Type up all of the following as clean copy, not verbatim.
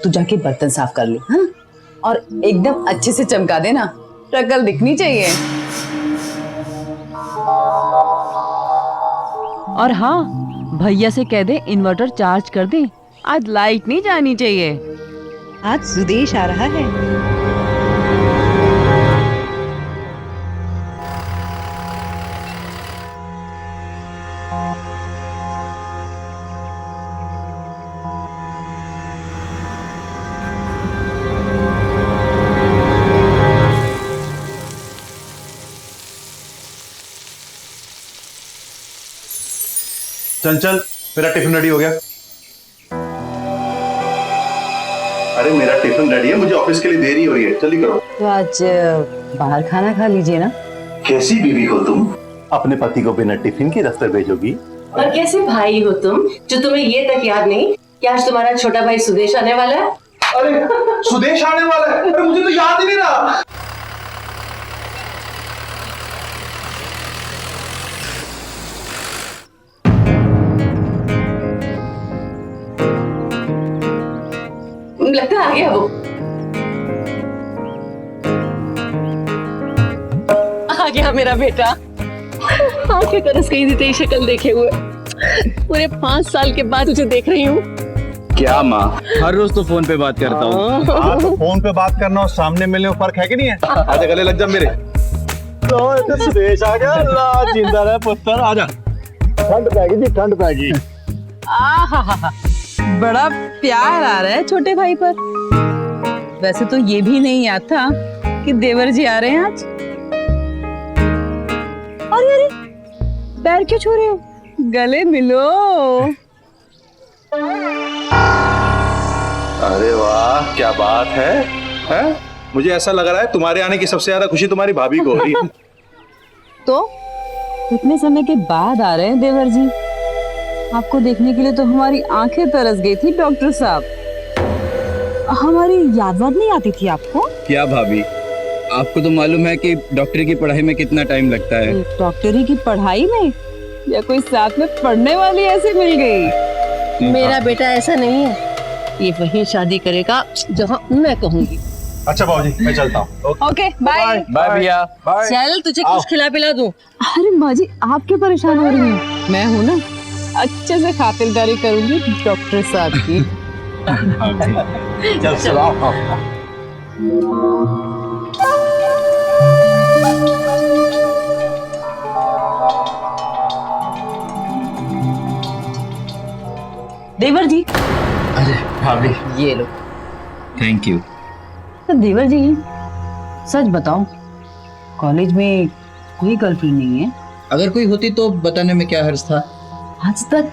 तू जाके बर्तन साफ कर ले, हाँ? और एकदम अच्छे से चमका देना, शक्ल दिखनी चाहिए। और हाँ, भैया से कह दे इन्वर्टर चार्ज कर दे, आज लाइट नहीं जानी चाहिए। आज सुदेश आ रहा है। चंचल, मेरा टिफिन रेडी हो गया। अरे मेरा टिफिन रेडी है, मुझे ऑफिस के लिए देरी हो रही है, जल्दी करो। तो आज बाहर खाना खा लीजिए ना। कैसी बीवी हो तुम, अपने पति को बिना टिफिन के दफ्तर भेजोगी? और कैसे भाई हो तुम, जो तुम्हें ये तक याद नहीं कि आज तुम्हारा छोटा भाई सुदेश आने वाला है। अरे सुदेश आने वाला है? अरे मुझे तो याद ही नहीं रहा। लगता आ गया वो। आ गया मेरा बेटा। आंखें तरस गई थी तेरी शक्ल देखे हुए। पूरे 5 साल के बाद तुझे देख रही हूँ। क्या माँ, हर रोज तो फोन पे बात करता हूँ। तो फोन पे बात करना और सामने मिलने में फर्क है कि नहीं है? आजा गले लग जा मेरे। तो सुदेश आ गया, ला जिंदा रहे पुत्र, आजा। ठंड पैगी जी, ठंड पैगी। बड़ा प्यार आ रहा है छोटे भाई पर। वैसे तो ये भी नहीं याद था कि देवर जी आ रहे हैं आज। अरे अरे, पैर क्यों छू रहे हो? गले मिलो। अरे वाह, क्या बात है, हैं? मुझे ऐसा लग रहा है तुम्हारे आने की सबसे ज्यादा खुशी तुम्हारी भाभी को हो रही है। तो इतने समय के बाद आ रहे हैं देवर जी। आपको देखने के लिए तो हमारी आंखें तरस गई थी डॉक्टर साहब। हमारी याद नहीं आती थी आपको? क्या भाभी, आपको तो मालूम है कि डॉक्टरी की पढ़ाई में कितना टाइम लगता है। डॉक्टरी की पढ़ाई में या कोई साथ में पढ़ने वाली ऐसे मिल गई? मेरा बेटा ऐसा नहीं है, ये वही शादी करेगा जहाँ मैं कहूँगी। अच्छा बाबूजी, मैं चलता हूँ। Okay, bye. बाय भैया। चल तुझे कुछ खिला पिला दूँ। अरे माँ जी, आप क्यों परेशान हो रही हैं? मैं हूँ ना, अच्छे से खातिरदारी करूंगी डॉक्टर साहब की। चल चलो। देवर जी, अरे भाभी, ये लो। Thank you. तो देवर जी, सच बताओ, कॉलेज में कोई गर्लफ्रेंड नहीं है? अगर कोई होती तो बताने में क्या हर्ज था। आज तक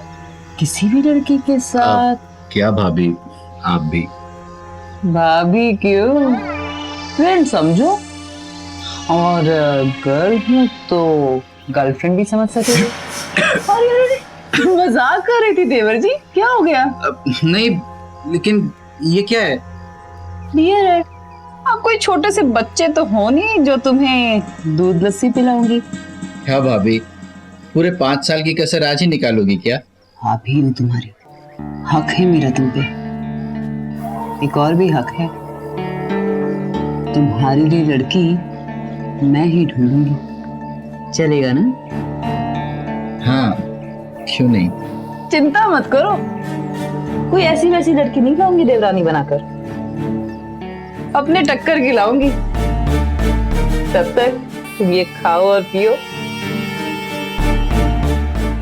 किसी भी लड़की के साथ? क्या भाभी, आप भी। भाभी क्यों, फ्रेंड समझो। और गर्ल हूँ तो गर्लफ्रेंड भी समझ सके। अरे मजाक कर रही थी देवर जी, क्या हो गया? नहीं, लेकिन ये क्या है? बियर है। आप कोई छोटे से बच्चे तो हो नहीं जो तुम्हें दूध लस्सी पिलाऊंगी। क्या भाभी, पूरे 5 साल की कसर आज ही निकालोगी क्या? भाभी हूँ तुम्हारी, हक है मेरा तुम पे। एक और भी हक है, तुम्हारे लिए लड़की मैं ही ढूंढूंगी। चलेगा ना? हाँ, क्यों नहीं। चिंता मत करो, कोई ऐसी वैसी लड़की नहीं लाऊंगी देवरानी बनाकर, अपने टक्कर की लाऊंगी। तब तक तुम ये खाओ और पियो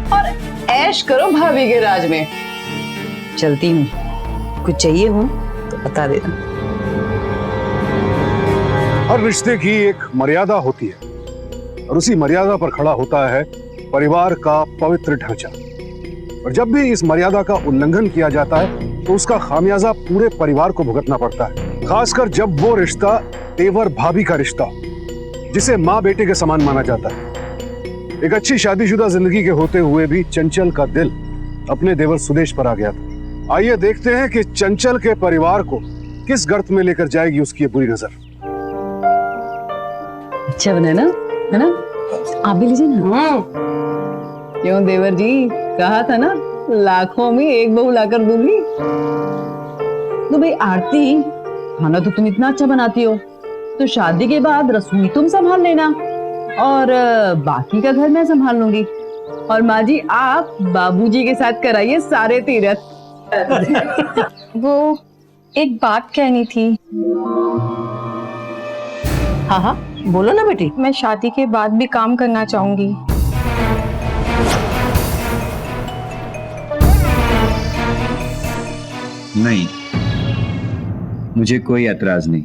और ऐश करो भाभी के राज में। चलती हूँ, कुछ चाहिए हो तो बता देना। हर रिश्ते की एक मर्यादा होती है और उसी मर्यादा पर खड़ा होता है परिवार का पवित्र ढांचा। और जब भी इस मर्यादा का उल्लंघन किया जाता है तो उसका खामियाजा पूरे परिवार को भुगतना पड़ता है, खासकर जब वो रिश्ता देवर भाभी का रिश्ता हो, जिसे माँ बेटे के समान माना जाता है। एक अच्छी शादीशुदा जिंदगी के होते हुए भी चंचल का दिल अपने देवर सुदेश पर आ गया था। आइए देखते हैं कि चंचल के परिवार को किस गर्त में लेकर जाएगी उसकी ये बुरी नजर। अच्छा बना ना, है ना? आप भी लीजिए ना। क्यों देवर जी, कहा था ना लाखों में एक बहू लाकर दूंगी। तो भाई आरती, खाना तो तुम इतना अच्छा बनाती हो, तो शादी के बाद रसोई तुम संभाल लेना और बाकी का घर मैं संभाल लूंगी। और माँ जी आप बाबूजी के साथ कराइए सारे तीरथ। वो एक बात कहनी थी। हाँ हाँ बोलो ना बेटी। मैं शादी के बाद भी काम करना चाहूंगी। नहीं, मुझे कोई एतराज नहीं।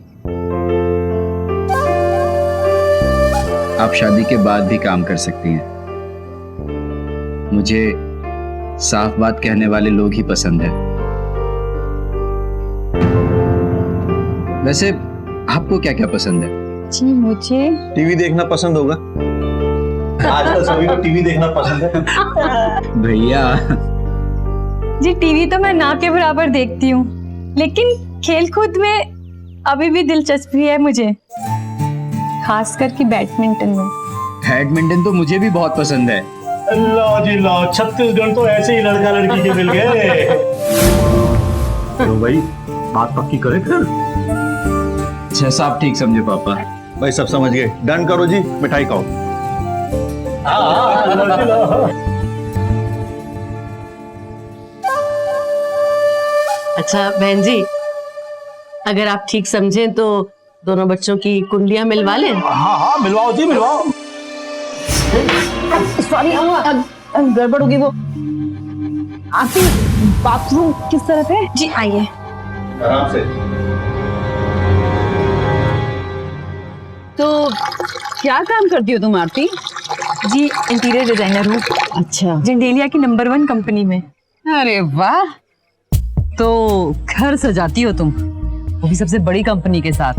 आप शादी के बाद भी काम कर सकती हैं। मुझे साफ बात कहने वाले लोग ही पसंद है। वैसे आपको क्या क्या पसंद है? जी मुझे टीवी देखना पसंद होगा। आजकल सभी को टीवी देखना पसंद है। भैया जी टीवी तो मैं ना के बराबर देखती हूँ, लेकिन खेल कूद में अभी भी दिलचस्पी है मुझे, खास करके बैडमिंटन में। बैडमिंटन तो मुझे भी बहुत पसंद है। लो जी लो, छत्तीसगढ़ तो ऐसे ही लड़का लड़की के मिल गए। तो भाई बात पक्की करे फिर। अच्छा साहब ठीक समझे पापा। भाई सब समझ गए, डन करो जी, मिठाई खाओ। लो जी लो। अच्छा बहन जी, अगर आप ठीक समझें तो दोनों बच्चों की कुंडलियां मिलवा लें। हाँ हाँ मिलवाओ जी मिलवाओ। सॉरी गड़बड़ होगी। वो आरती बाथरूम किस तरफ है? जी आइए। आराम से। तो क्या काम करती हो तुम आरती? जी इंटीरियर डिजाइनर हूँ, अच्छा, जंडेलिया की नंबर 1 कंपनी में। अरे वाह, तो घर सजाती हो तुम, वो भी सबसे बड़ी कंपनी के साथ।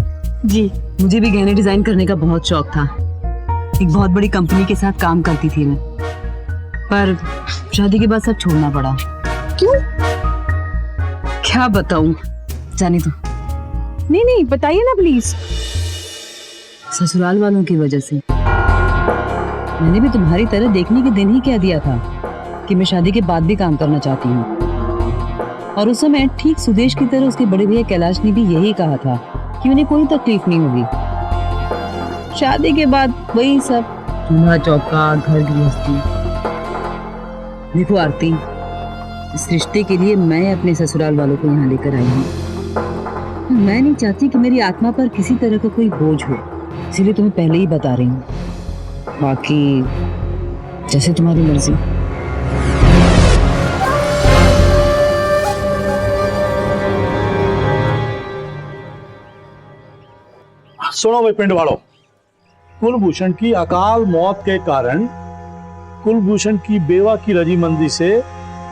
जी मुझे भी गहने डिजाइन करने का बहुत शौक था। एक बहुत बड़ी कंपनी के साथ काम करती थी मैं, पर शादी के बाद सब छोड़ना पड़ा। क्यों? क्या बताऊं, जाने दो। नहीं बताइए ना प्लीज। ससुराल वालों की वजह से। मैंने भी तुम्हारी तरह देखने के दिन ही कह दिया था कि मैं शादी के बाद भी काम करना चाहती हूँ। और उस समय ठीक सुदेश की तरह उसके बड़े भैया कैलाश ने भी यही कहा था कि उन्हें कोई तकलीफ नहीं होगी। शादी के बाद वही सब, चूल्हा चौका, घर गृहस्थी। देखो आरती, इस रिश्ते के लिए मैं अपने ससुराल वालों को यहाँ लेकर आई हूँ। मैं नहीं चाहती कि मेरी आत्मा पर किसी तरह का कोई बोझ हो, इसीलिए तुम्हें पहले ही बता रही हूँ। बाकी जैसे तुम्हारी मर्जी। सुनो भाई पिंड वालों, कुलभूषण की अकाल मौत के कारण कुलभूषण की बेवा की रजीमंदी से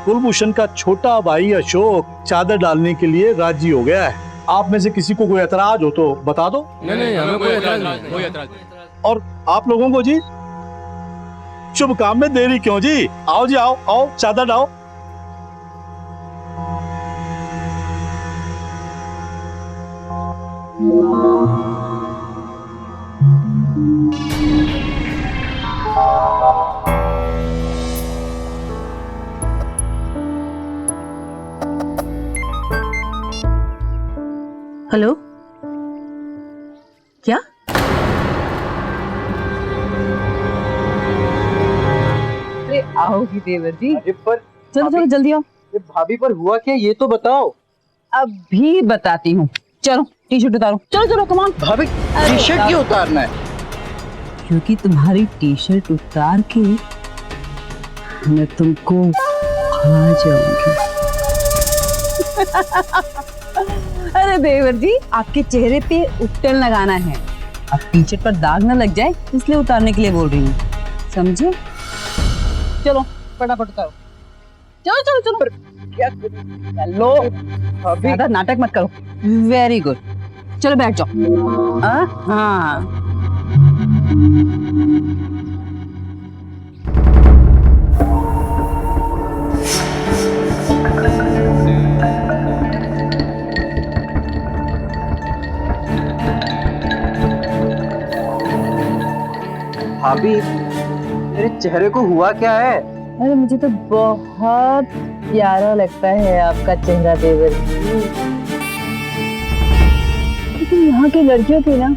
कुलभूषण का छोटा भाई अशोक चादर डालने के लिए राजी हो गया है। आप में से किसी को कोई एतराज हो तो बता दो। नहीं हमें कोई एतराज नहीं। और आप लोगों को जी शुभ काम में देरी क्यों जी? आओ जी आओ आओ, चादर डालो। हेलो, क्या? अरे आओगी देवर जी। पर चलो चलो जल्दी आओ। ये भाभी पर हुआ क्या, ये तो बताओ। अभी बताती हूँ, चलो टी शर्ट उतारो। चलो चलो कमान। भाभी टी शर्ट क्यों उतारना है? क्योंकि तुम्हारी टी शर्ट उतार के मैं तुमको खा जाऊंगी। अरे देवर जी, आपके चेहरे पे उपटन लगाना है। अब टी शर्ट पर दाग ना लग जाए, इसलिए उतारने के लिए बोल रही हूँ, समझे? चलो फटाफट उतारो। चलो चलो चलो। क्या चलो, ज्यादा नाटक मत करो। वेरी गुड, चलो बैठ जाओ। हाँ भाभी मेरे चेहरे को हुआ क्या है? अरे मुझे तो बहुत प्यारा लगता है आपका चेहरा देवर जी। लेकिन यहाँ की लड़कियों की ना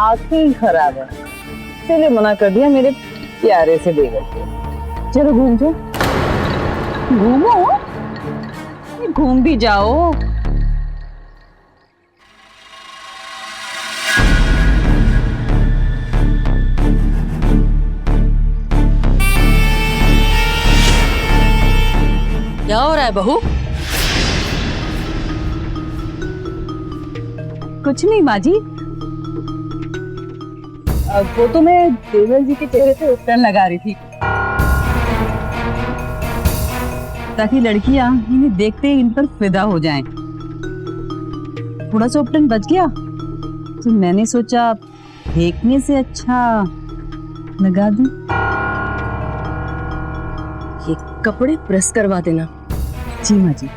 आंखें ही खराब है, इसलिए मना कर दिया मेरे प्यारे से देवर को। चलो घूम जाओ, घूमो, घूम भी जाओ। क्या हो रहा है बहू? कुछ नहीं माँ जी, वो तो मैं देवर जी के चेहरे पे उपटन लगा रही थी ताकि लड़कियां इन्हें देखते ही इन पर फिदा हो जाएं। थोड़ा सा उपटन बच गया तो मैंने सोचा फेंकने से अच्छा लगा दूं। ये कपड़े प्रेस करवा देना। जी माँ जी।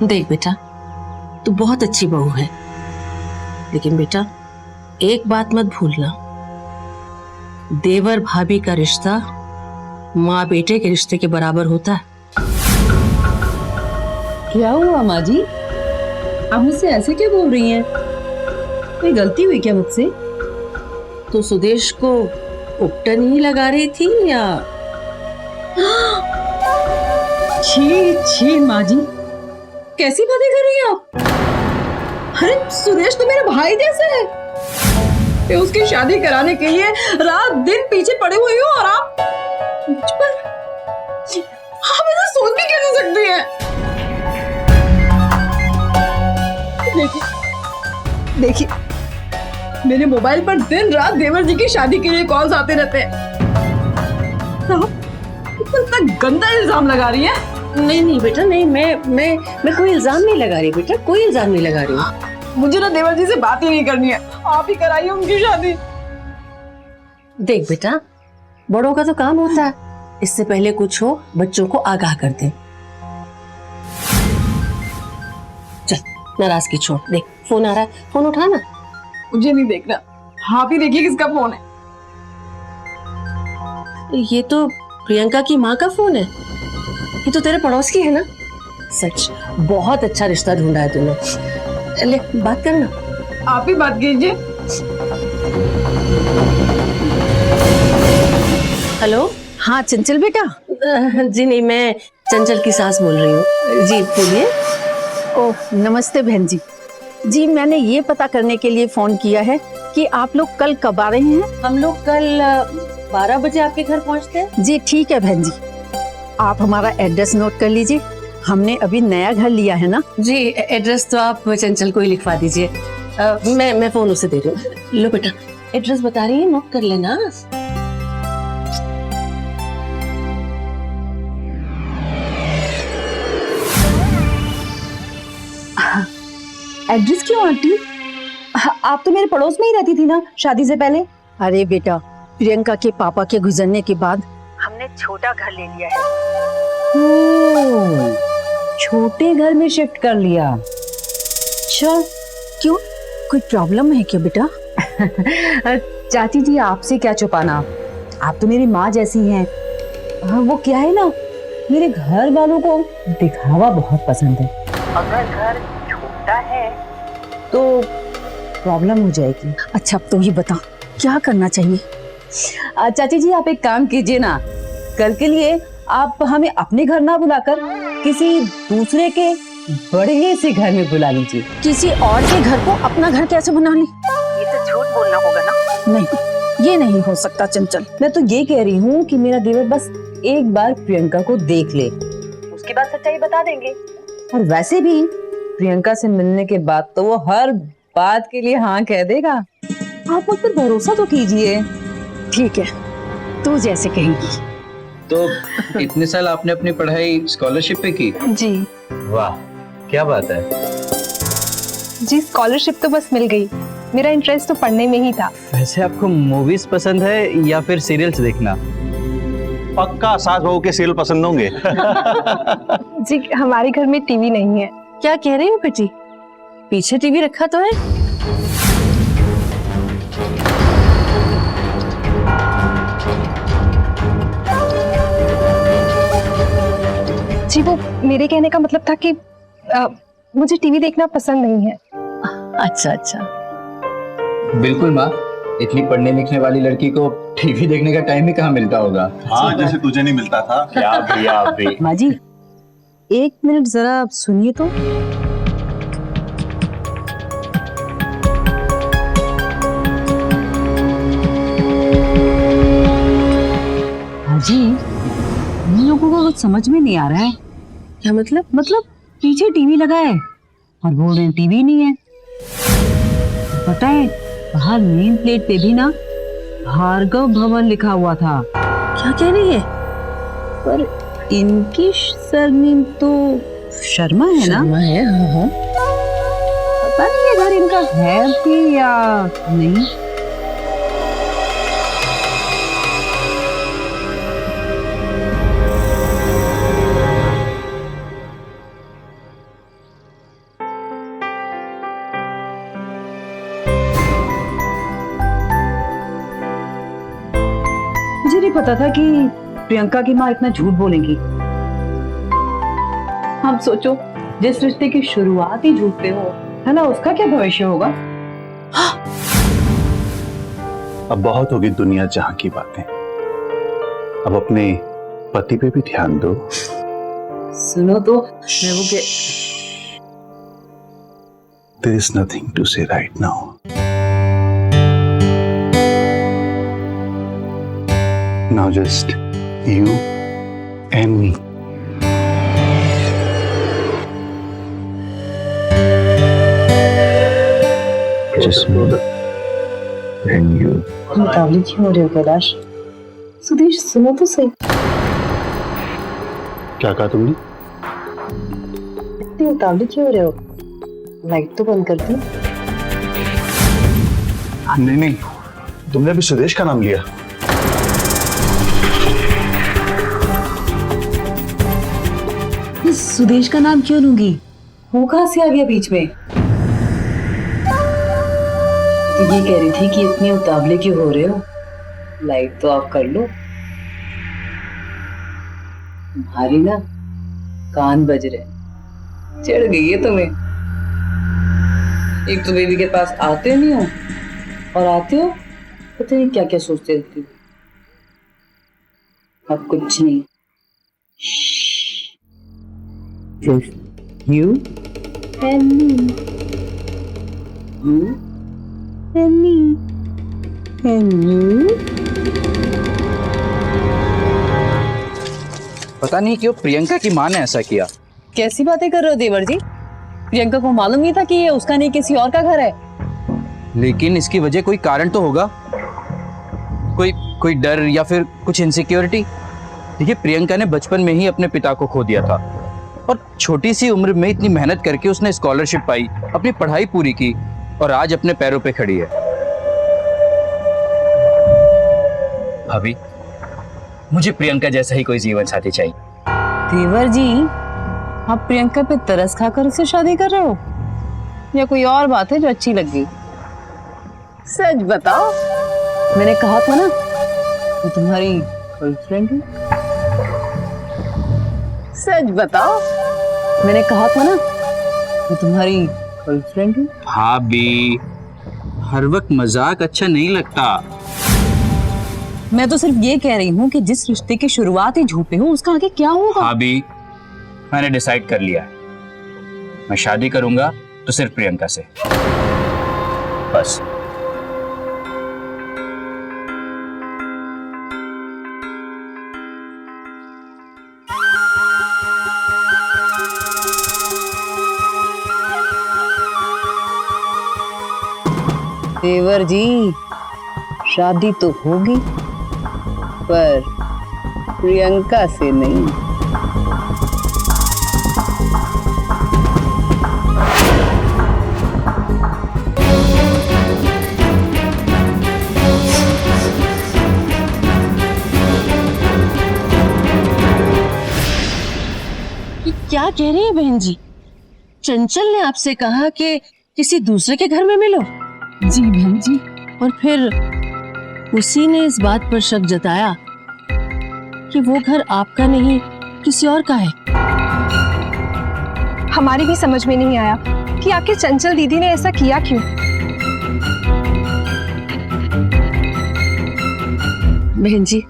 देख बेटा, तू बहुत अच्छी बहू है, लेकिन बेटा एक बात मत भूलना, देवर भाभी का रिश्ता माँ बेटे के रिश्ते के बराबर होता है। क्या हुआ माँ जी, आप मुझसे ऐसे क्यों बोल रही हैं? कोई गलती हुई क्या मुझसे? तो सुदेश को उपटन ही लगा रही थी या? छी छी माँ जी, कैसी बातें कर रही हैं आप? अरे सुदेश तो मेरे भाई जैसे है, मैं उसकी शादी कराने के लिए रात दिन पीछे पड़े हुए हो और आप मुझ पर आप ऐसा सोच भी कैसे सकती हैं? देखिए देखिए, मेरे मोबाइल पर दिन रात देवर जी की शादी के लिए कॉल्स आते रहते हैं। आप इतना गंदा इल्जाम लगा रही हैं। नहीं नहीं बेटा, नहीं, मैं कोई इल्जाम नहीं लगा रही बेटा, कोई इल्जाम नहीं लगा रही हूँ। मुझे ना देवर जी से बात ही नहीं करनी है, आप ही कराइए उनकी शादी। देख बेटा, बड़ों का तो काम होता है, इससे पहले कुछ हो बच्चों को आगाह कर दे। चल नाराजगी छोड़, देख फोन आ रहा है, फोन उठा ना। मुझे नहीं देखना, आप ही देखिए किसका फोन है। ये तो प्रियंका की माँ का फोन है, ये तो तेरे पड़ोस की है ना। सच बहुत अच्छा रिश्ता ढूंढा है तूने, ले बात करना। आप ही बात कीजिए। हेलो। हाँ चंचल बेटा। जी नहीं, मैं चंचल की सास बोल रही हूँ। जी बोलिए। ओह नमस्ते बहन जी। जी मैंने ये पता करने के लिए फोन किया है कि आप लोग कल कब आ रहे हैं? हम लोग कल 12 बजे आपके घर पहुँचते हैं। जी ठीक है बहन जी, आप हमारा एड्रेस नोट कर लीजिए, हमने अभी नया घर लिया है ना। जी एड्रेस तो आप चंचल को ही लिखवा दीजिए, मैं फोन उसे दे रही हूँ। लो बेटा एड्रेस बता रही है, नोट कर लेना। एड्रेस क्यों आंटी? आप तो मेरे पड़ोस में ही रहती थी ना शादी से पहले। अरे बेटा, प्रियंका के पापा के गुजरने के बाद हमने छोटा घर ले लिया है। छोटे घर में शिफ्ट कर लिया। अच्छा क्यों, कोई प्रॉब्लम है क्या बेटा? चाची जी आपसे क्या छुपाना, आप तो मेरी माँ जैसी हैं। वो क्या है ना, मेरे घर वालों को दिखावा बहुत पसंद है। अगर घर छोटा है तो प्रॉब्लम हो जाएगी। अच्छा अब तो ही बता क्या करना चाहिए? चाची जी आप एक काम कीजिए ना, कल के लिए आप हमें अपने घर ना बुलाकर किसी दूसरे के बड़े से घर में बुला लीजिए। किसी और के घर को अपना घर कैसे बना ली? ये तो झूठ बोलना होगा ना। नहीं ये नहीं हो सकता चंचल। मैं तो ये कह रही हूँ कि मेरा देवर बस एक बार प्रियंका को देख ले, उसके बाद सच्चाई बता देंगे। और वैसे भी प्रियंका से मिलने के बाद तो वो हर बात के लिए हाँ कह देगा। आप मुझ पर भरोसा तो कीजिए। ठीक है तू जैसे कहेगी। तो इतने साल आपने अपनी पढ़ाई स्कॉलरशिप पे की? जी वाह क्या बात है। जी, स्कॉलरशिप तो बस मिल गई, मेरा इंटरेस्ट तो पढ़ने में ही था। वैसे आपको मूवीज पसंद है या फिर सीरियल्स देखना? पक्का सास बहू के सीरियल पसंद होंगे। जी हमारे घर में टीवी नहीं है। क्या कह रही हो बेटी? पीछे टीवी रखा तो है। जी वो मेरे कहने का मतलब था कि मुझे टीवी देखना पसंद नहीं है। अच्छा अच्छा। बिल्कुल माँ, इतनी पढ़ने लिखने वाली लड़की को टीवी देखने का टाइम ही कहाँ मिलता होगा। हाँ, जैसे तुझे नहीं मिलता था। क्या भी आप भी। माँ जी 1 मिनट जरा आप सुनिए तो। हाँ जी, इन लोगों को कुछ समझ में नहीं आ रहा है। क्या मतलब? मतलब पीछे टीवी लगा है और बोल रहे हैं टीवी नहीं है। पता है बाहर नेम प्लेट पे भी ना भार्गव भवन लिखा हुआ था। क्या कह रही है? पर इनकी सरनेम तो शर्मा है ना? शर्मा है, हाँ हाँ। पता नहीं ये घर इनका है भी या नहीं। मुझे नहीं पता था कि प्रियंका की माँ इतना झूठ बोलेंगी। हम सोचो जिस रिश्ते की शुरुआत ही झूठ पे हो, है ना, उसका क्या भविष्य होगा। अब बहुत होगी दुनिया जहां की बातें, अब अपने पति पे भी ध्यान दो। सुनो तो मैं वो के There is nothing to say right now. Now just you and me. Just me and you. उतावली क्यों हो रहे हो कैलाश? सुदेश सुनो तो सही। क्या कहा तुमने? इतनी उतावली क्यों हो रहे हो? लाइट तो बंद कर दी। नहीं नहीं, तुमने अभी सुदेश का नाम लिया। सुदेश का नाम क्यों लूंगी? वो कहां से आ गया बीच में? तो ये कह रही थी कि इतनी उतावले क्यों हो रहे हो? लाइट तो ऑफ कर लो। तुम्हारी ना कान बज रहे, चढ़ गई है तुम्हें। एक तो बेबी के पास आते नहीं हो और आते हो पता नहीं क्या क्या सोचते रहती हो। अब कुछ नहीं। Just you and me. You and me. And you. पता नहीं क्यों प्रियंका की माँ ने ऐसा किया। कैसी बातें कर रहे हो देवर जी? प्रियंका को मालूम नहीं था कि ये उसका नहीं किसी और का घर है। लेकिन इसकी वजह कोई कारण तो होगा, कोई डर या फिर कुछ इनसिक्योरिटी। देखिए प्रियंका ने बचपन में ही अपने पिता को खो दिया था और छोटी सी उम्र में इतनी मेहनत करके उसने स्कॉलरशिप पाई, अपनी पढ़ाई पूरी की और आज अपने पैरों पे खड़ी है। भाभी मुझे प्रियंका जैसा ही कोई जीवन साथी चाहिए। देवर जी आप प्रियंका पे तरस खाकर उससे शादी कर रहे हो या कोई और बात है जो अच्छी लग गई? सच बताओ। मैंने कहा था ना वो तुम्हारी गर्लफ्रेंड है। सच बताओ। मैंने कहा था ना वो तुम्हारी गर्लफ्रेंड है। भाभी हर वक्त मजाक अच्छा नहीं लगता। मैं तो सिर्फ ये कह रही हूँ कि जिस रिश्ते की शुरुआत ही झूठ पे हो उसका आगे क्या होगा। भाभी मैंने डिसाइड कर लिया है, मैं शादी करूंगा तो सिर्फ प्रियंका से, बस। देवर जी शादी तो होगी पर प्रियंका से नहीं। ये क्या कह रही है बहन जी? चंचल ने आपसे कहा कि किसी दूसरे के घर में मिलो? जी बहन जी। और फिर उसी ने इस बात पर शक जताया कि वो घर आपका नहीं किसी और का है। हमारी भी समझ में नहीं आया कि आखिर चंचल दीदी ने ऐसा किया क्यों। बहन जी,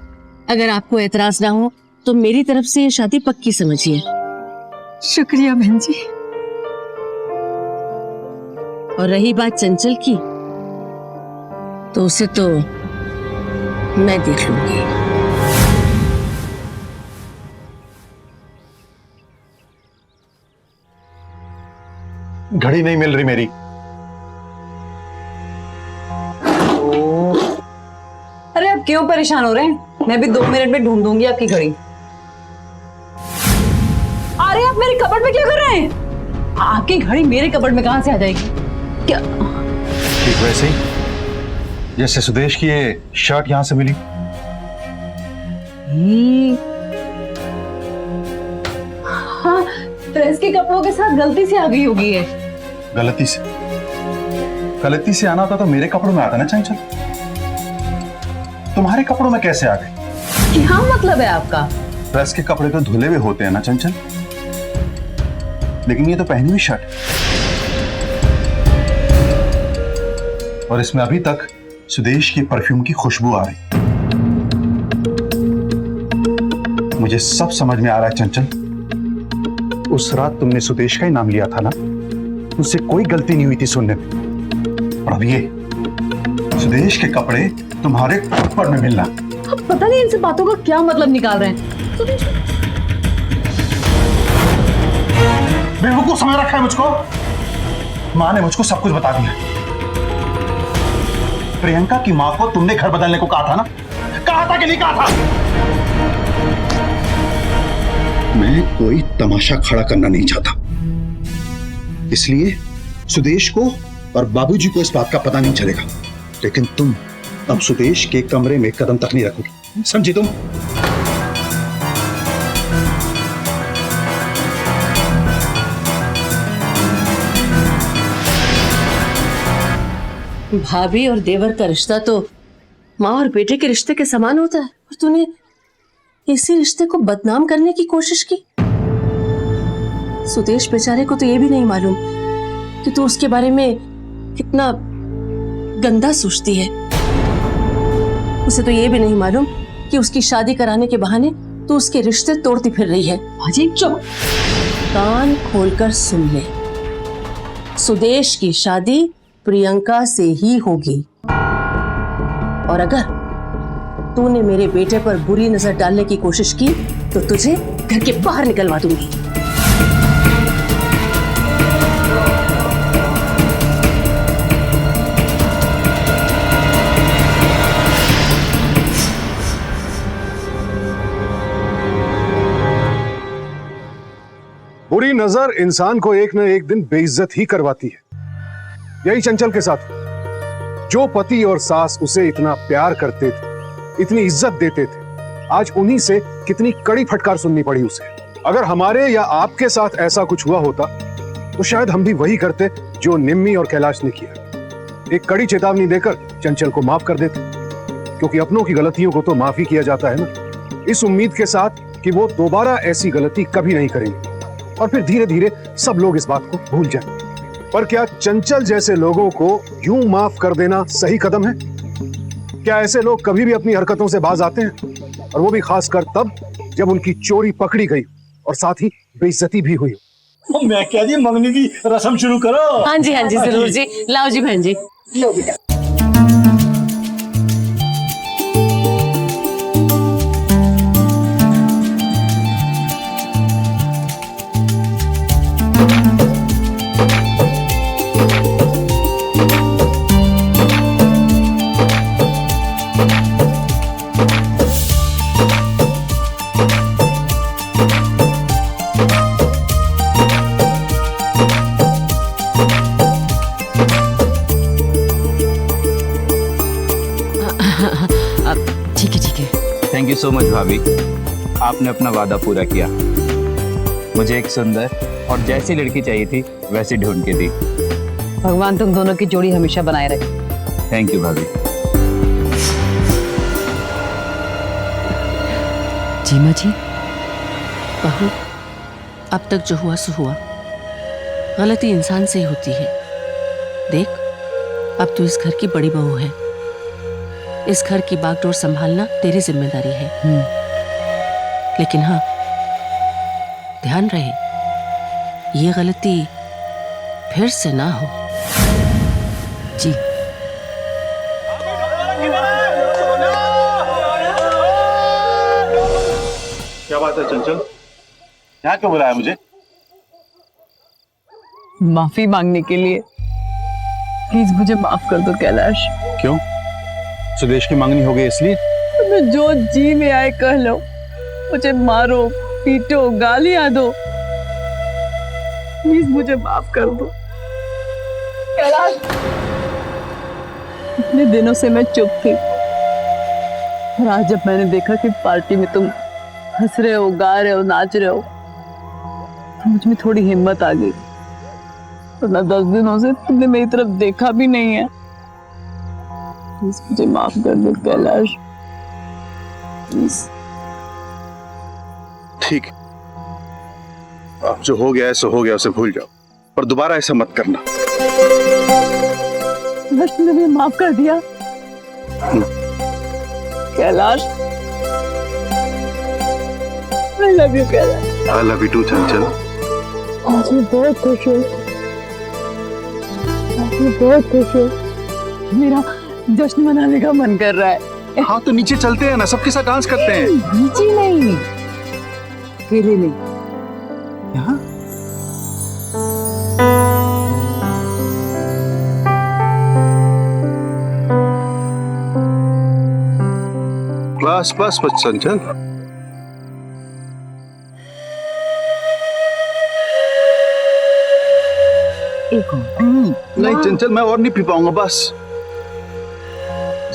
अगर आपको एतराज ना हो तो मेरी तरफ से ये शादी पक्की समझिए। शुक्रिया बहन जी। और रही बात चंचल की, तो उसे तो मैं देख लूंगी। घड़ी नहीं मिल रही मेरी। अरे आप क्यों परेशान हो रहे हैं? मैं भी 2 मिनट में ढूंढ दूंगी आपकी घड़ी। अरे आप मेरे कबर्ड में क्या कर रहे हैं? आपकी घड़ी मेरे कबर्ड में कहां से आ जाएगी? क्या? ठीक वैसे ही जैसे सुदेश की ये शर्ट यहां से मिली। हाँ, प्रेस के कपड़ों के साथ गलती से आ गई होगी ये। गलती से आना होता तो मेरे कपड़ों में आता ना चंचल। तुम्हारे कपड़ों में कैसे आ गए? क्या मतलब है आपका? प्रेस के कपड़े तो धुले हुए होते हैं ना चंचल, लेकिन ये तो पहनी हुई शर्ट और इसमें अभी तक सुदेश की परफ्यूम की खुशबू आ रही। मुझे सब समझ में आ रहा है चंचल, उस रात तुमने सुदेश का ही नाम लिया था ना, मुझसे कोई गलती नहीं हुई थी सुनने में। और अब ये सुदेश के कपड़े तुम्हारे कपड़ में मिलना। अब पता नहीं इन बातों का क्या मतलब निकाल रहे हैं। बेवकूफ समझ रखा है मुझको। माँ ने मुझको सब कुछ बता दिया। प्रियंका की माँ को तुमने घर बदलने को कहा था ना? कहा था कि नहीं कहा था? मैं कोई तमाशा खड़ा करना नहीं चाहता, इसलिए सुदेश को और बाबूजी को इस बात का पता नहीं चलेगा। लेकिन तुम अब सुदेश के कमरे में कदम तक नहीं रखोगी, समझी तुम? भाभी और देवर का रिश्ता तो माँ और बेटे के रिश्ते के समान होता है, और तूने इसी रिश्ते को बदनाम करने की कोशिश की। सुदेश बेचारे को तो ये भी नहीं मालूम कि तू उसके बारे में कितना गंदा सोचती है। उसे तो ये भी नहीं मालूम कि उसकी शादी कराने के बहाने तू उसके रिश्ते तोड़ती फिर रही है। अजीब चुप। कान खोलकर सुन ले, सुदेश की शादी प्रियंका से ही होगी, और अगर तूने मेरे बेटे पर बुरी नजर डालने की कोशिश की तो तुझे घर के बाहर निकलवा दूंगी। बुरी नजर इंसान को एक न एक दिन बेइज्जत ही करवाती है। यही चंचल के साथ जो पति और सास उसे इतना प्यार करते थे, इतनी इज्जत देते थे, आज उन्हीं से कितनी कड़ी फटकार सुननी पड़ी उसे। अगर हमारे या आपके साथ ऐसा कुछ हुआ होता तो शायद हम भी वही करते जो निम्मी और कैलाश ने किया। एक कड़ी चेतावनी देकर चंचल को माफ कर देते, क्योंकि अपनों की गलतियों को तो माफ ही किया जाता है ना, इस उम्मीद के साथ कि वो दोबारा ऐसी गलती कभी नहीं करेंगे, और फिर धीरे धीरे सब लोग इस बात को भूल जाएं। पर क्या चंचल जैसे लोगों को यूं माफ कर देना सही कदम है? क्या ऐसे लोग कभी भी अपनी हरकतों से बाज आते हैं? और वो भी खासकर तब जब उनकी चोरी पकड़ी गई और साथ ही बेइज्जती भी हुई। मैं क्या जी, मंगनी की रस्म शुरू करो। हाँ जी जरूर जी। लाओ जी बहन जी, लो बेटा। थैंक यू सो मच भाभी, आपने अपना वादा पूरा किया। मुझे एक सुंदर और जैसी लड़की चाहिए थी वैसी ढूंढ के दी। भगवान तुम दोनों की जोड़ी हमेशा बनाए रखे। थैंक यू भाभी। जीमा जी, बहू, अब तक जो हुआ सो हुआ। गलती इंसान से ही होती है। देख, अब तू इस घर की बड़ी बहू है। इस घर की बागडोर संभालना तेरी जिम्मेदारी है। लेकिन हाँ, ध्यान रहे ये गलती फिर से ना हो। जी। क्या बात है चंचल, यहाँ क्यों बुलाया मुझे? माफी मांगने के लिए। प्लीज मुझे माफ कर दो कैलाश। क्यों? सुदेश की मांगनी हो गई इसलिए? तुम्हें जो जी में आए कह लो, मुझे मारो पीटो गालियां दो, प्लीज मुझे माफ कर दो। कैलाश, इतने दिनों से मैं चुप थी, और आज जब मैंने देखा कि पार्टी में तुम हंस रहे हो, गा रहे हो, नाच रहे हो, तो मुझ में थोड़ी हिम्मत आ गई। वरना 10 दिनों से तुमने मेरी तरफ देखा भी नहीं है। प्लीज मुझे माफ कर दो कैलाश, प्लीज। ठीक, अब जो हो गया है सो हो गया, उसे भूल जाओ, पर दोबारा ऐसा मत करना। बस तुमने मुझे माफ कर दिया Kailash. I love you Kailash. I love you too चंचल। आज मैं बहुत खुश हूँ, आज मैं बहुत खुश हूँ। मेरा जश्न मनाने का मन कर रहा है। हाँ तो नीचे चलते हैं ना, सबके साथ डांस करते हैं। नीचे नहीं, अकेले नहीं, यहाँ। बस बस बस चंचल। एक और। नहीं चंचल, मैं और नहीं पी पाऊंगा, बस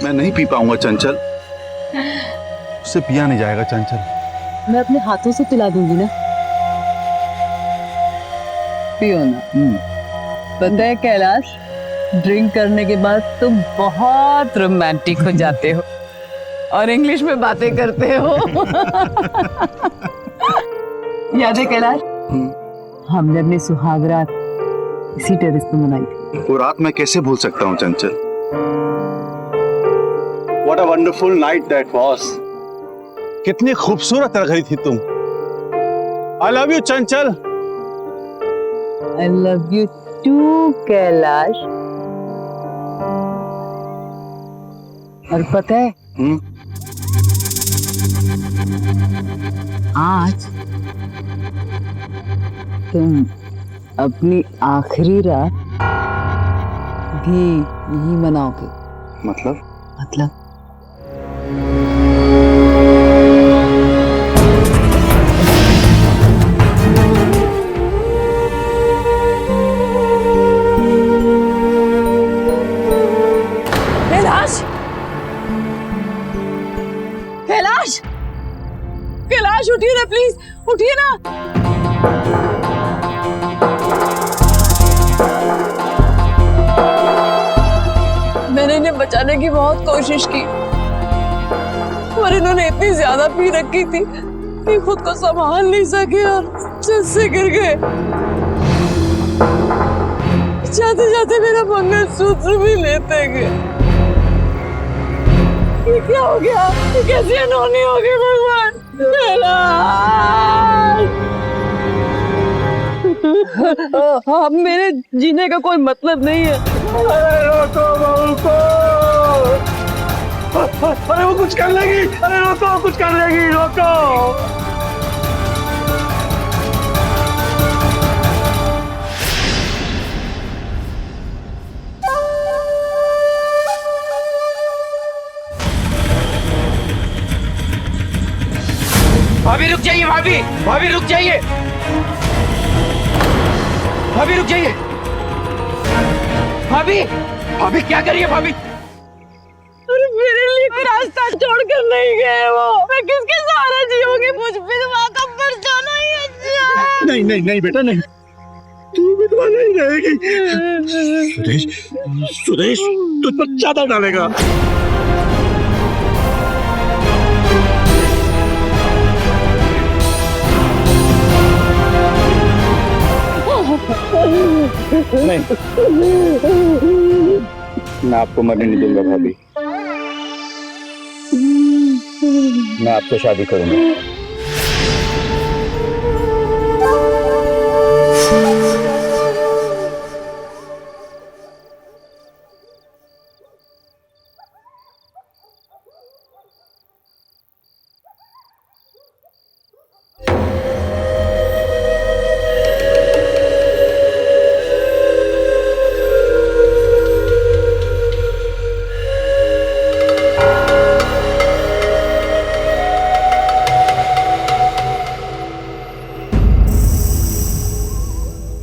मैं नहीं पी पाऊंगा चंचल। उससे पिया नहीं जाएगा चंचल। मैं अपने हाथों से पिला दूंगी ना। पियो ना। पता है कैलाश, ड्रिंक करने के बाद तुम बहुत रोमांटिक हो जाते हो और इंग्लिश में बातें करते हो। याद है कैलाश, हमने अपनी सुहागरात इसी टेरेस पे मनाई थी। वो रात मैं कैसे भूल सकता हूँ चंचल। What a wonderful night that was। कितनी खूबसूरत लग रही थी तुम। I love you Chanchal. I love you too Kailash. और पता है, आज तुम अपनी आखिरी रात भी यही मनाओगे। मतलब कैलाश, कैलाश, कैलाश उठिए ना प्लीज, उठिए ना। मैंने इन्हें बचाने की बहुत कोशिश की, पर इन्होंने इतनी ज्यादा पी रखी थी कि खुद को संभाल नहीं सके और छत से गिर गए। जाते जाते मेरा मंगलसूत्र भी लेते गए। ये क्या हो गया? ये कैसी अनहोनी हो गई भगवान? अब मेरे जीने का कोई मतलब नहीं है। अरे रोको बहू को। अरे वो कुछ कर लेगी। अरे रोको, कुछ कर लेगी, रोको। भाभी रुक जाइए, भाभी भाभी रुक जाइए, भाभी रुक जाइए। भाभी भाभी क्या करिए भाभी? अरे मेरे लिए कोई रास्ता छोड़कर नहीं गए वो। मैं किसके सहारे जीऊंगी? मुझ पे तो कब्र जाना ही अच्छा। नहीं नहीं नहीं बेटा नहीं, तू विधवा नहीं रहेगी। सुदेश, सुदेश तुझ पर ज्यादा डालेगा। नहीं, मैं आपको मरने नहीं दूंगा भाभी। मैं आपसे शादी करूंगा।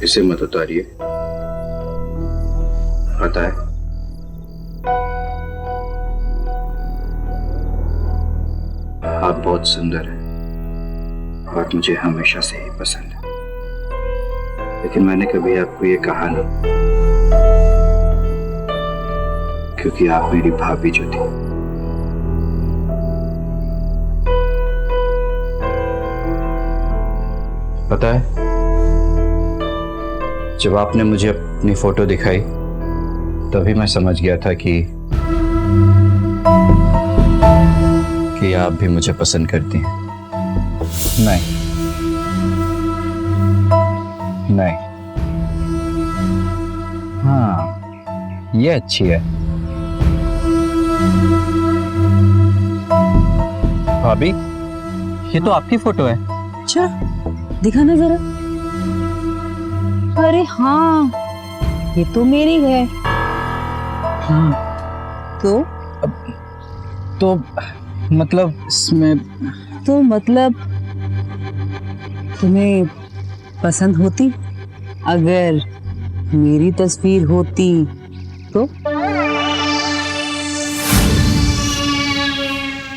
इसे मत उतारिए, पता है आप बहुत सुंदर हैं और मुझे हमेशा से ही पसंद है, लेकिन मैंने कभी आपको ये कहा नहीं क्योंकि आप मेरी भाभी जो थी। पता है, जब आपने मुझे अपनी फोटो दिखाई तभी मैं समझ गया था कि आप भी मुझे पसंद करती हैं। नहीं नहीं, हाँ ये अच्छी है। भाभी, ये तो आपकी फोटो है। अच्छा दिखाना जरा। अरे हाँ, ये तो मेरी है। हाँ तो मतलब इसमें तो मतलब तुम्हें पसंद होती अगर मेरी तस्वीर होती तो?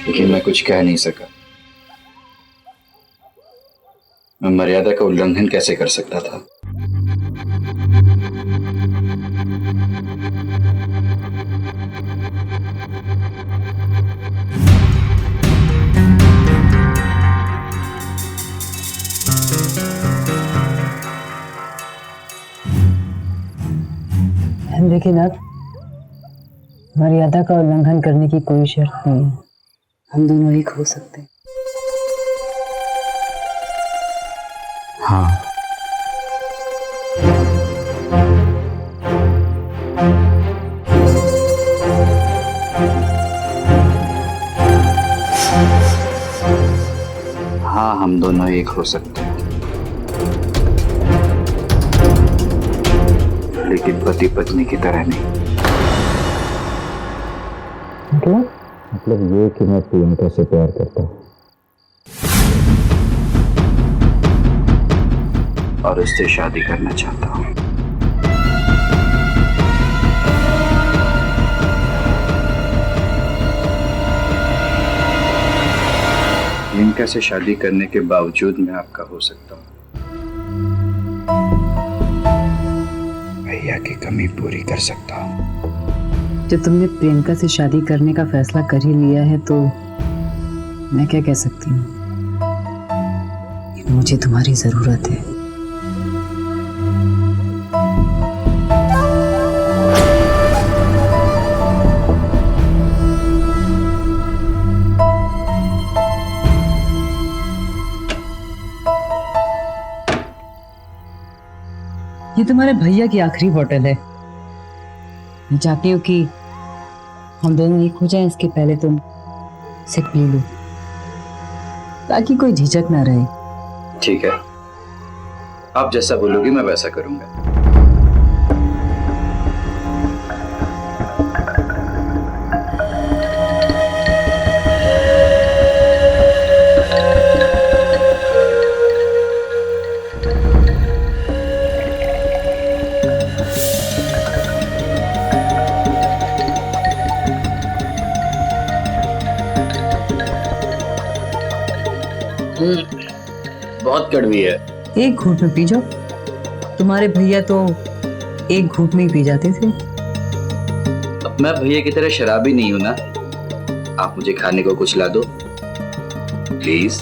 लेकिन मैं कुछ कह नहीं सका। मैं मर्यादा का उल्लंघन कैसे कर सकता था? लेकिन अब मर्यादा का उल्लंघन करने की कोई शर्त नहीं है, हम दोनों एक हो सकते हैं। हाँ हाँ, हम दोनों एक हो सकते हैं, लेकिन पति पत्नी की तरह नहीं। मतलब ये कि मैं प्रियंका से प्यार करता हूँ और उससे शादी करना चाहता हूँ। प्रियंका से शादी करने के बावजूद मैं आपका हो सकता हूँ। भैया की कमी पूरी कर सकता हूँ। जब तुमने प्रियंका से शादी करने का फैसला कर ही लिया है तो मैं क्या कह सकती हूँ? मुझे तुम्हारी जरूरत है। ये तुम्हारे भैया की आखिरी बोतल है। मैं चाहती हूँ कि हम दोनों एक हो जाएं, इसके पहले तुम इसे पी लो ताकि कोई झिझक ना रहे। ठीक है, आप जैसा बोलोगी मैं वैसा करूंगा। बहुत कड़वी है। एक घूंट में पी जाओ। तुम्हारे भैया तो एक घूंट में ही पी जाते थे। अब मैं भैया की तरह शराबी नहीं हूं ना। आप मुझे खाने को कुछ ला दो प्लीज।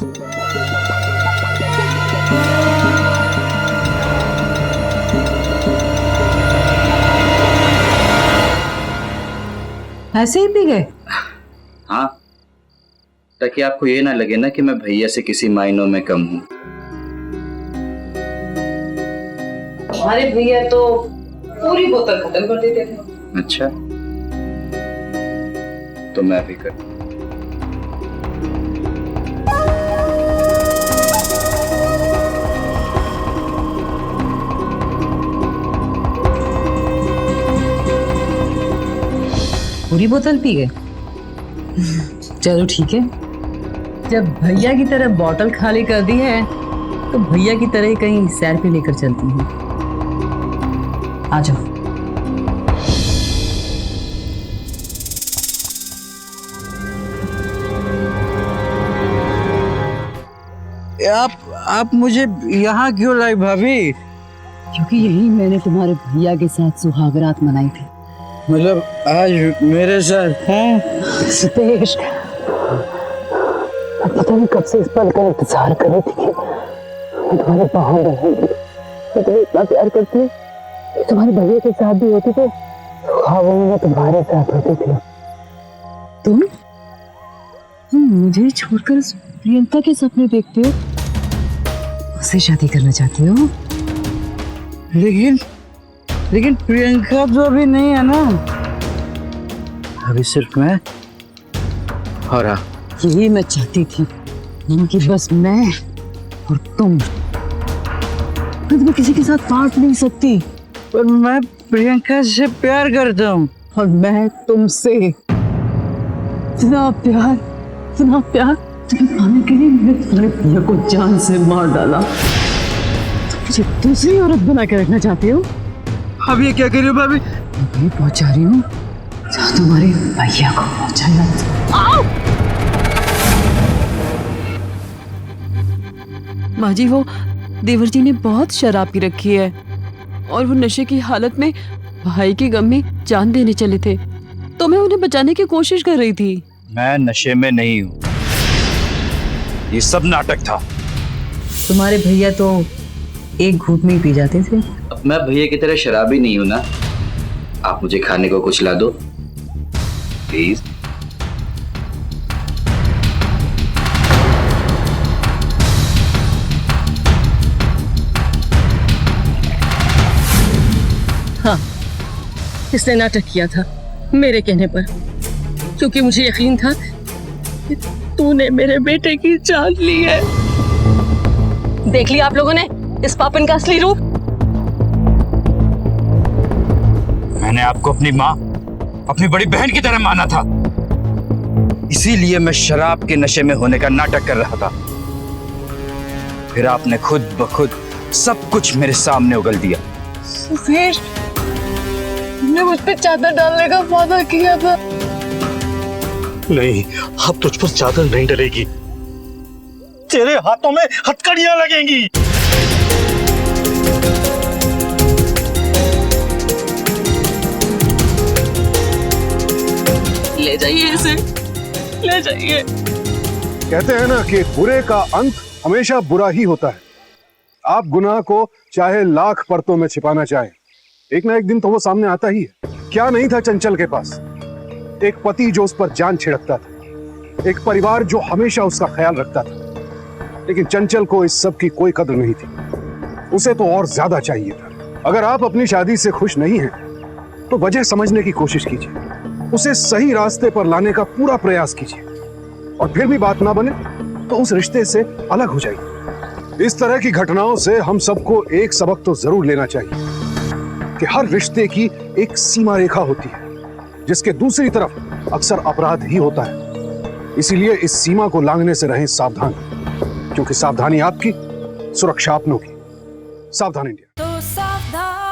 ऐसे ही पी गए? हाँ, ताकि आपको ये ना लगे ना कि मैं भैया से किसी मायनों में कम हूं। हमारे भैया तो पूरी बोतल खत्म कर देते थे। अच्छा, तो मैं भी कर। पूरी बोतल पी गए? चलो ठीक है, जब भैया की तरह बोतल खाली कर दी है तो भैया की तरह ही कहीं सैर पे लेकर चलती हूँ। आ जाओ। आप मुझे यहाँ क्यों लाई भाभी? क्योंकि यही मैंने तुम्हारे भैया के साथ सुहागरात मनाई थी। मतलब आज मेरे साथ हैं? सुदेश, पता नहीं कब से इस पल का इंतजार कर रही थी कि मैं तुम्हारे बाहों में रहूंगी। मैं तुम्हें इतना प्यार करती हूँ, तुम्हारे भैया के साथ भी होती थी, ख्वाबों में मैं तुम्हारे साथ होती थी। तुम मुझे छोड़कर उस प्रियंका के सपने देखते हो? उससे शादी करना चाहती हो? लेकिन प्रियंका तो अभी नहीं है ना। अभी सिर्फ मैं और आप। यही मैं चाहती थी कि बस मैं और तुम। मैं तुम्हें किसी के साथ बांट नहीं सकती। पर मैं प्रियंका से प्यार करता हूँ। और मैं तुमसे। इतना प्यार तुम्हें पाने के लिए मैंने तुम्हारे भैया को जान से मार डाला। तुम मुझे दूसरी औरत बना के रखना चाहती हो? अब ये क्या कर रही हो भाभी? मैं पहुंचा रही हूँ जहाँ तुम्हारे भैया को पहुंचाना। माँ जी, वो देवर जी ने बहुत शराब पी रखी है और वो नशे की हालत में भाई के गम में जान देने चले थे, तो मैं उन्हें बचाने की कोशिश कर रही थी। मैं नशे में नहीं हूँ, ये सब नाटक था। तुम्हारे भैया तो एक घूंट में ही पी जाते थे। अब मैं भैया की तरह शराबी नहीं हूं ना। आप मुझे खाने को कुछ ला दो प्लीज। हाँ, इसने नाटक किया था मेरे कहने पर, क्योंकि मुझे यकीन था कि तूने मेरे बेटे की जान ली है। देख लिया आप लोगों ने इस पापन का असली रूप। मैंने आपको अपनी माँ, अपनी बड़ी बहन की तरह माना था, इसीलिए मैं शराब के नशे में होने का नाटक कर रहा था। फिर आपने खुद ब खुद सब कुछ मेरे सामने उगल दिया। फिर तुमने मुझ पे चादर डालने का वादा किया था। नहीं, अब तुझ पर चादर नहीं डलेगी, तेरे हाथों में हथकड़ियां लगेंगी। ले जाइए इसे, ले जाइए। कहते हैं ना कि बुरे का अंत हमेशा बुरा ही होता है। आप गुनाह को चाहे लाख परतों में छिपाना चाहें, एक ना एक दिन तो वो सामने आता ही है। क्या नहीं था चंचल के पास? एक पति जो उस पर जान छिड़कता था, एक परिवार जो हमेशा उसका ख्याल रखता था। लेकिन चंचल को इस सब की कोई कद्र नहीं थी, उसे तो और ज्यादा चाहिए था। अगर आप अपनी शादी से खुश नहीं हैं, तो वजह समझने की कोशिश कीजिए, उसे सही रास्ते पर लाने का पूरा प्रयास कीजिए, और फिर भी बात ना बने तो उस रिश्ते से अलग हो जाइए। इस तरह की घटनाओं से हम सबको एक सबक तो जरूर लेना चाहिए कि हर रिश्ते की एक सीमा रेखा होती है, जिसके दूसरी तरफ अक्सर अपराध ही होता है। इसीलिए इस सीमा को लांघने से रहें सावधान, क्योंकि सावधानी आपकी, सुरक्षा अपनों की। सावधान इंडिया। तो सावधान।